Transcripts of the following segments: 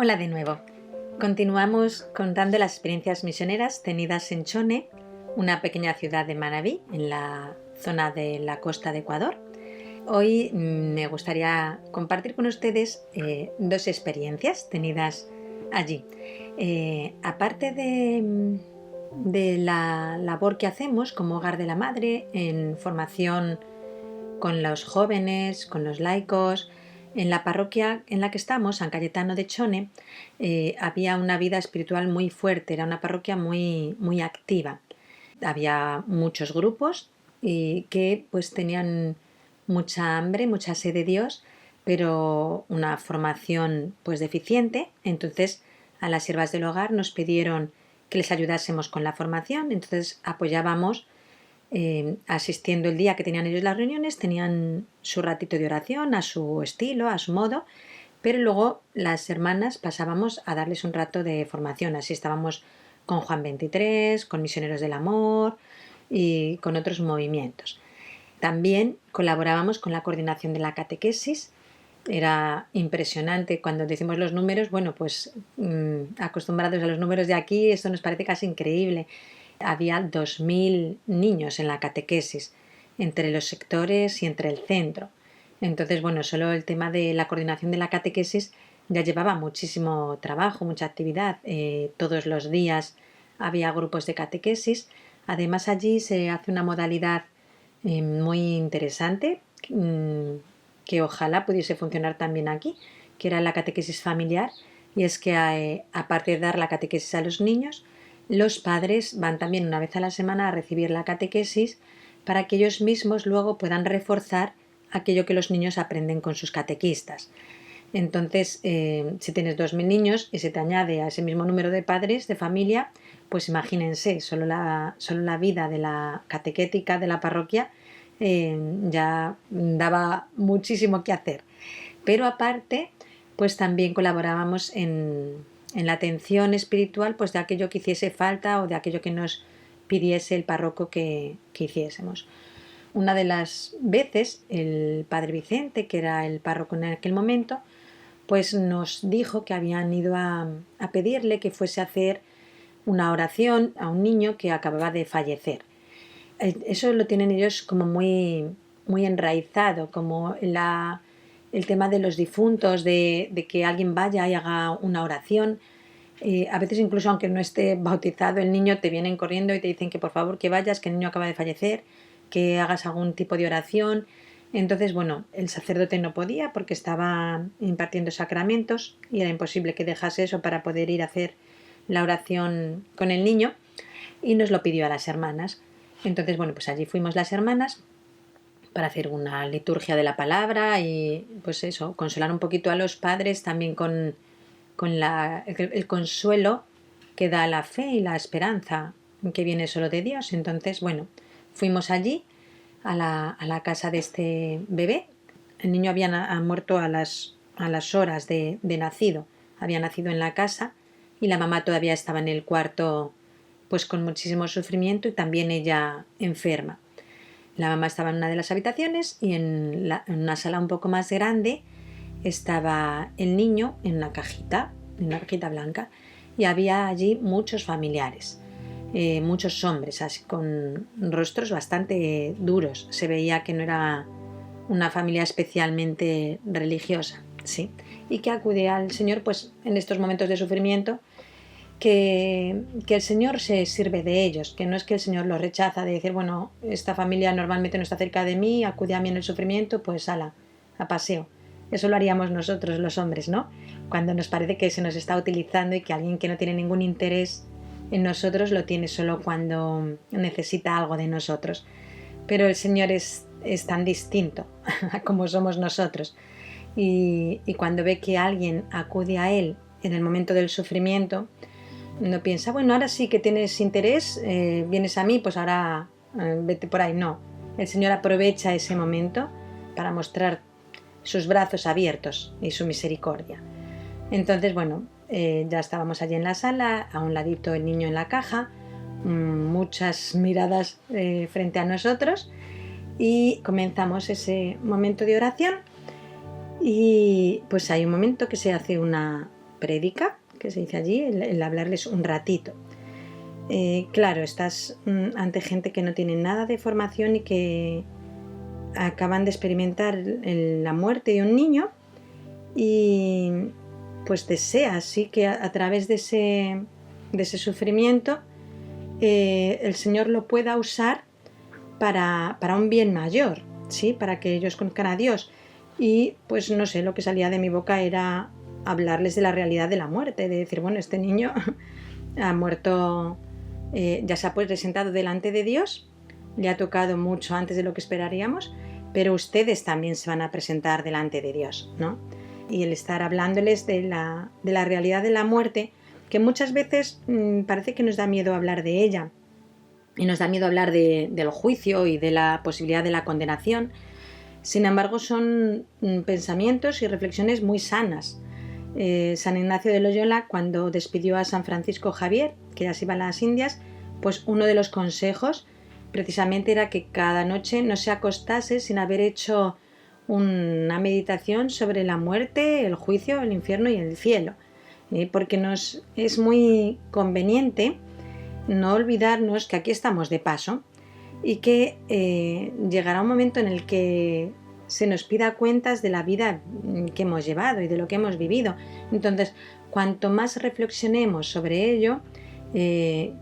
Hola de nuevo. Continuamos contando las experiencias misioneras tenidas en Chone, una pequeña ciudad de Manabí, en la zona de la costa de Ecuador. Hoy me gustaría compartir con ustedes dos experiencias tenidas allí. Aparte de la labor que hacemos como Hogar de la Madre en formación con los jóvenes, con los laicos, en la parroquia en la que estamos, San Cayetano de Chone, había una vida espiritual muy fuerte, era una parroquia muy activa. Había muchos grupos que pues tenían mucha hambre, mucha sed de Dios, pero una formación pues deficiente. Entonces a las siervas del hogar nos pidieron que les ayudásemos con la formación, entonces apoyábamos asistiendo el día que tenían ellos las reuniones, tenían su ratito de oración a su estilo, a su modo, pero luego las hermanas pasábamos a darles un rato de formación. Así estábamos con Juan 23, con Misioneros del Amor y con otros movimientos. También colaborábamos con la coordinación de la catequesis. Era impresionante cuando decimos los números, bueno, pues acostumbrados a los números de aquí, esto nos parece casi increíble. Había 2000 niños en la catequesis, entre los sectores y entre el centro. Entonces, bueno, solo el tema de la coordinación de la catequesis ya llevaba muchísimo trabajo, mucha actividad. Todos los días había grupos de catequesis. Además, allí se hace una modalidad muy interesante que ojalá pudiese funcionar también aquí, que era la catequesis familiar. Y es que aparte de dar la catequesis a los niños, los padres van también una vez a la semana a recibir la catequesis para que ellos mismos luego puedan reforzar aquello que los niños aprenden con sus catequistas. Entonces, si tienes 2000 niños y se te añade a ese mismo número de padres de familia, pues imagínense, solo la vida de la catequética de la parroquia ya daba muchísimo que hacer. Pero aparte, pues también colaborábamos en la atención espiritual pues de aquello que hiciese falta o de aquello que nos pidiese el párroco que hiciésemos. Una de las veces el padre Vicente, que era el párroco en aquel momento, pues nos dijo que habían ido a pedirle que fuese a hacer una oración a un niño que acababa de fallecer. Eso lo tienen ellos como muy enraizado, como el tema de los difuntos, de que alguien vaya y haga una oración. A veces incluso aunque no esté bautizado el niño, te vienen corriendo y te dicen que por favor que vayas, que el niño acaba de fallecer, que hagas algún tipo de oración. Entonces, bueno, el sacerdote no podía porque estaba impartiendo sacramentos y era imposible que dejase eso para poder ir a hacer la oración con el niño, y nos lo pidió a las hermanas. Entonces, bueno, pues allí fuimos las hermanas para hacer una liturgia de la palabra y pues eso, consolar un poquito a los padres también con el consuelo que da la fe y la esperanza que viene solo de Dios. Entonces, bueno, fuimos allí a la casa de este bebé. El niño había muerto a las horas de nacido. Había nacido en la casa y la mamá todavía estaba en el cuarto pues con muchísimo sufrimiento y también ella enferma. La mamá estaba en una de las habitaciones y en una sala un poco más grande estaba el niño en una cajita blanca, y había allí muchos familiares, muchos hombres, así con rostros bastante duros. Se veía que no era una familia especialmente religiosa, sí, y que acude al Señor pues en estos momentos de sufrimiento, que el Señor se sirve de ellos, que no es que el Señor los rechaza, de decir, bueno, esta familia normalmente no está cerca de mí, acude a mí en el sufrimiento, pues ala, a paseo. Eso lo haríamos nosotros los hombres, ¿no? Cuando nos parece que se nos está utilizando y que alguien que no tiene ningún interés en nosotros lo tiene solo cuando necesita algo de nosotros. Pero el Señor es tan distinto a como somos nosotros. Y cuando ve que alguien acude a Él en el momento del sufrimiento, no piensa, bueno, ahora sí que tienes interés, vienes a mí, pues ahora vete por ahí. No, el Señor aprovecha ese momento para mostrar sus brazos abiertos y su misericordia. Entonces, bueno, ya estábamos allí en la sala, a un ladito el niño en la caja, muchas miradas frente a nosotros, y comenzamos ese momento de oración. Y pues hay un momento que se hace una prédica, que se dice allí, el hablarles un ratito. Claro, estás ante gente que no tiene nada de formación y que acaban de experimentar la muerte de un niño y pues deseas, sí, que a través de ese sufrimiento el Señor lo pueda usar para un bien mayor, ¿sí? Para que ellos conozcan a Dios. Y pues no sé, lo que salía de mi boca era hablarles de la realidad de la muerte, de decir, bueno, este niño ha muerto, ya se ha presentado delante de Dios, le ha tocado mucho antes de lo que esperaríamos, pero ustedes también se van a presentar delante de Dios, ¿no? Y el estar hablándoles de la realidad de la muerte, que muchas veces parece que nos da miedo hablar de ella, y nos da miedo hablar del juicio y de la posibilidad de la condenación. Sin embargo, son pensamientos y reflexiones muy sanas. San Ignacio de Loyola, cuando despidió a San Francisco Javier, que ya se iba a las Indias, pues uno de los consejos precisamente era que cada noche no se acostase sin haber hecho una meditación sobre la muerte, el juicio, el infierno y el cielo, porque nos es muy conveniente no olvidarnos que aquí estamos de paso y que llegará un momento en el que se nos pida cuentas de la vida que hemos llevado y de lo que hemos vivido. Entonces, cuanto más reflexionemos sobre ello,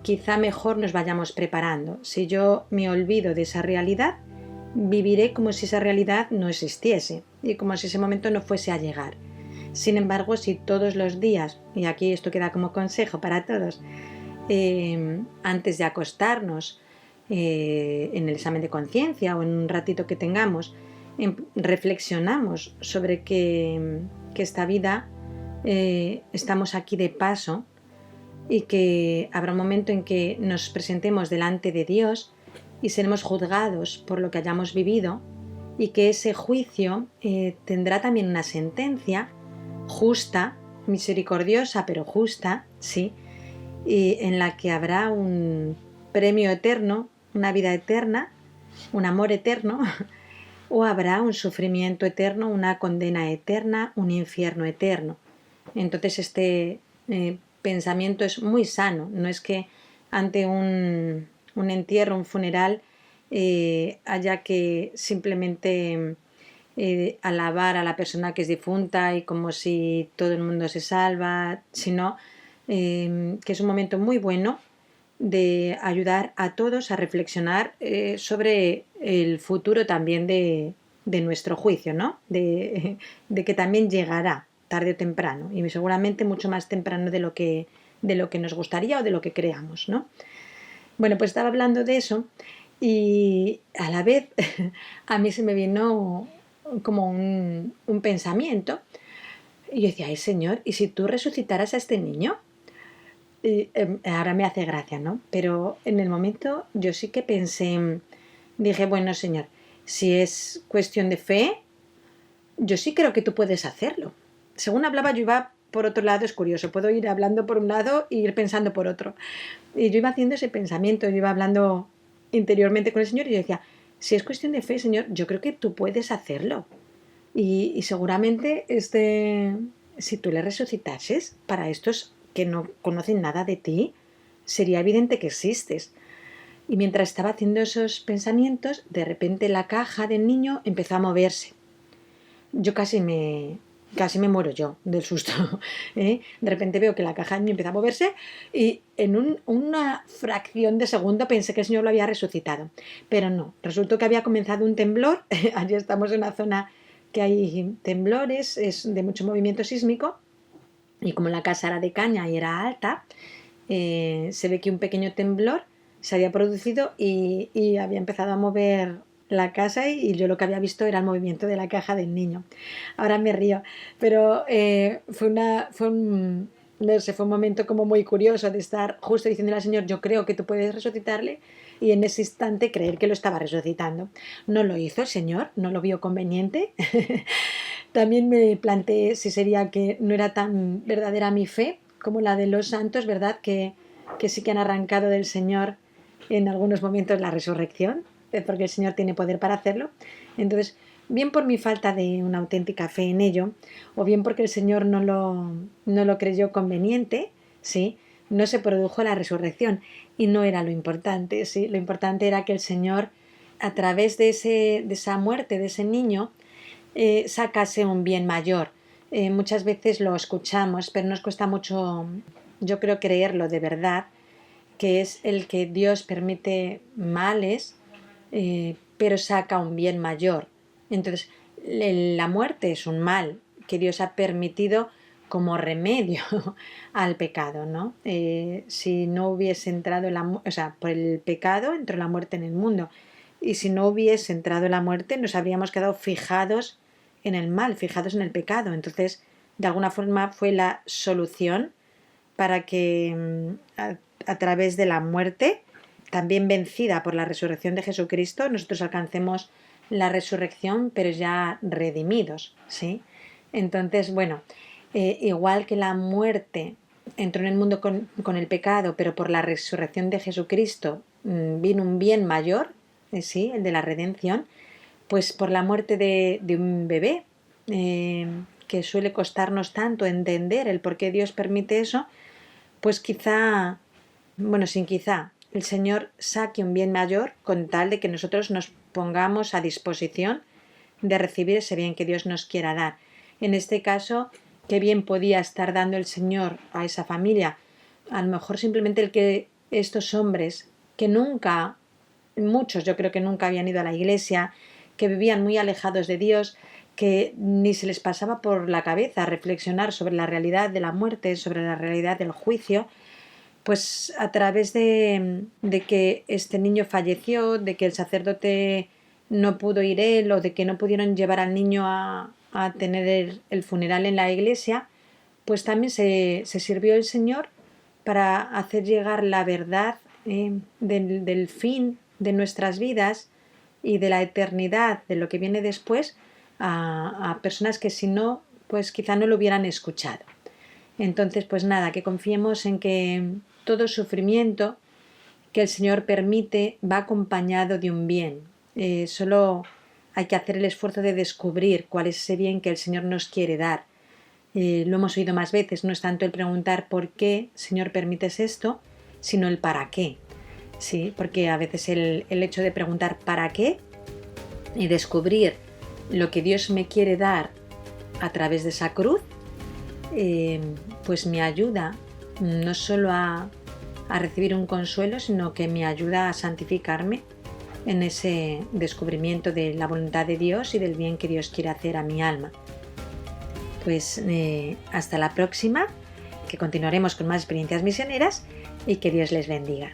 quizá mejor nos vayamos preparando. Si yo me olvido de esa realidad, viviré como si esa realidad no existiese y como si ese momento no fuese a llegar. Sin embargo, si todos los días, y aquí esto queda como consejo para todos, antes de acostarnos, en el examen de conciencia o en un ratito que tengamos, reflexionamos sobre que esta vida estamos aquí de paso y que habrá un momento en que nos presentemos delante de Dios y seremos juzgados por lo que hayamos vivido y que ese juicio tendrá también una sentencia justa, misericordiosa pero justa, sí, y en la que habrá un premio eterno, una vida eterna, un amor eterno, o habrá un sufrimiento eterno, una condena eterna, un infierno eterno. Entonces este pensamiento es muy sano, no es que ante un entierro, un funeral, haya que simplemente alabar a la persona que es difunta y como si todo el mundo se salva, sino que es un momento muy bueno de ayudar a todos a reflexionar sobre el futuro también de nuestro juicio, ¿no? De que también llegará tarde o temprano y seguramente mucho más temprano de lo que nos gustaría o de lo que creamos, ¿no? Bueno, pues estaba hablando de eso y a la vez a mí se me vino como un pensamiento y yo decía, ay Señor, ¿y si tú resucitaras a este niño? Y, ahora me hace gracia, ¿no? Pero en el momento yo sí que pensé, dije, bueno Señor, si es cuestión de fe, yo sí creo que tú puedes hacerlo. Según hablaba yo iba por otro lado, es curioso, puedo ir hablando por un lado e ir pensando por otro. Y yo iba haciendo ese pensamiento, yo iba hablando interiormente con el Señor y yo decía, si es cuestión de fe, Señor, yo creo que tú puedes hacerlo. Y seguramente si tú le resucitases para estos que no conocen nada de ti, sería evidente que existes. Y mientras estaba haciendo esos pensamientos, de repente la caja del niño empezó a moverse. Yo casi me muero yo del susto. ¿Eh? De repente veo que la caja del niño empieza a moverse y en una fracción de segundo pensé que el Señor lo había resucitado. Pero no, resultó que había comenzado un temblor. Allí estamos en una zona que hay temblores, es de mucho movimiento sísmico y como la casa era de caña y era alta, se ve que un pequeño temblor se había producido y había empezado a mover la casa y yo lo que había visto era el movimiento de la caja del niño. Ahora me río, pero fue un momento como muy curioso de estar justo diciéndole al Señor, yo creo que tú puedes resucitarle, y en ese instante creer que lo estaba resucitando. No lo hizo el Señor, no lo vio conveniente. También me planteé si sería que no era tan verdadera mi fe como la de los santos, ¿verdad? Que sí que han arrancado del Señor en algunos momentos la resurrección, porque el Señor tiene poder para hacerlo. Entonces, bien por mi falta de una auténtica fe en ello, o bien porque el Señor no lo creyó conveniente, ¿sí? No se produjo la resurrección y no era lo importante, ¿sí? Lo importante era que el Señor, a través de esa muerte de ese niño, sacase un bien mayor. Muchas veces lo escuchamos, pero nos cuesta mucho, yo creo, creerlo de verdad, que es el que Dios permite males, pero saca un bien mayor. Entonces, la muerte es un mal que Dios ha permitido como remedio al pecado, ¿no? Si no hubiese entrado por el pecado entró la muerte en el mundo, y si no hubiese entrado la muerte nos habríamos quedado fijados en el mal, fijados en el pecado. Entonces, de alguna forma fue la solución para que a través de la muerte, también vencida por la resurrección de Jesucristo, nosotros alcancemos la resurrección, pero ya redimidos, ¿sí? Entonces, bueno, igual que la muerte entró en el mundo con el pecado, pero por la resurrección de Jesucristo vino un bien mayor, ¿sí? El de la redención, pues por la muerte de un bebé, que suele costarnos tanto entender el por qué Dios permite eso, pues quizá, bueno, sin quizá, el Señor saque un bien mayor con tal de que nosotros nos pongamos a disposición de recibir ese bien que Dios nos quiera dar. En este caso, ¿qué bien podía estar dando el Señor a esa familia? A lo mejor simplemente el que estos hombres, que nunca, muchos yo creo que nunca habían ido a la iglesia, que vivían muy alejados de Dios, que ni se les pasaba por la cabeza reflexionar sobre la realidad de la muerte, sobre la realidad del juicio, pues a través de que este niño falleció, de que el sacerdote no pudo ir él, o de que no pudieron llevar al niño a tener el funeral en la iglesia, pues también se sirvió el Señor para hacer llegar la verdad del fin de nuestras vidas y de la eternidad, de lo que viene después, a personas que si no, pues quizá no lo hubieran escuchado. Entonces, pues nada, que confiemos en que todo sufrimiento que el Señor permite va acompañado de un bien. Solo hay que hacer el esfuerzo de descubrir cuál es ese bien que el Señor nos quiere dar. Lo hemos oído más veces, no es tanto el preguntar por qué, Señor, permites esto, sino el para qué. Sí, porque a veces el hecho de preguntar para qué y descubrir lo que Dios me quiere dar a través de esa cruz, pues me ayuda no solo a recibir un consuelo, sino que me ayuda a santificarme en ese descubrimiento de la voluntad de Dios y del bien que Dios quiere hacer a mi alma. Pues hasta la próxima, que continuaremos con más experiencias misioneras y que Dios les bendiga.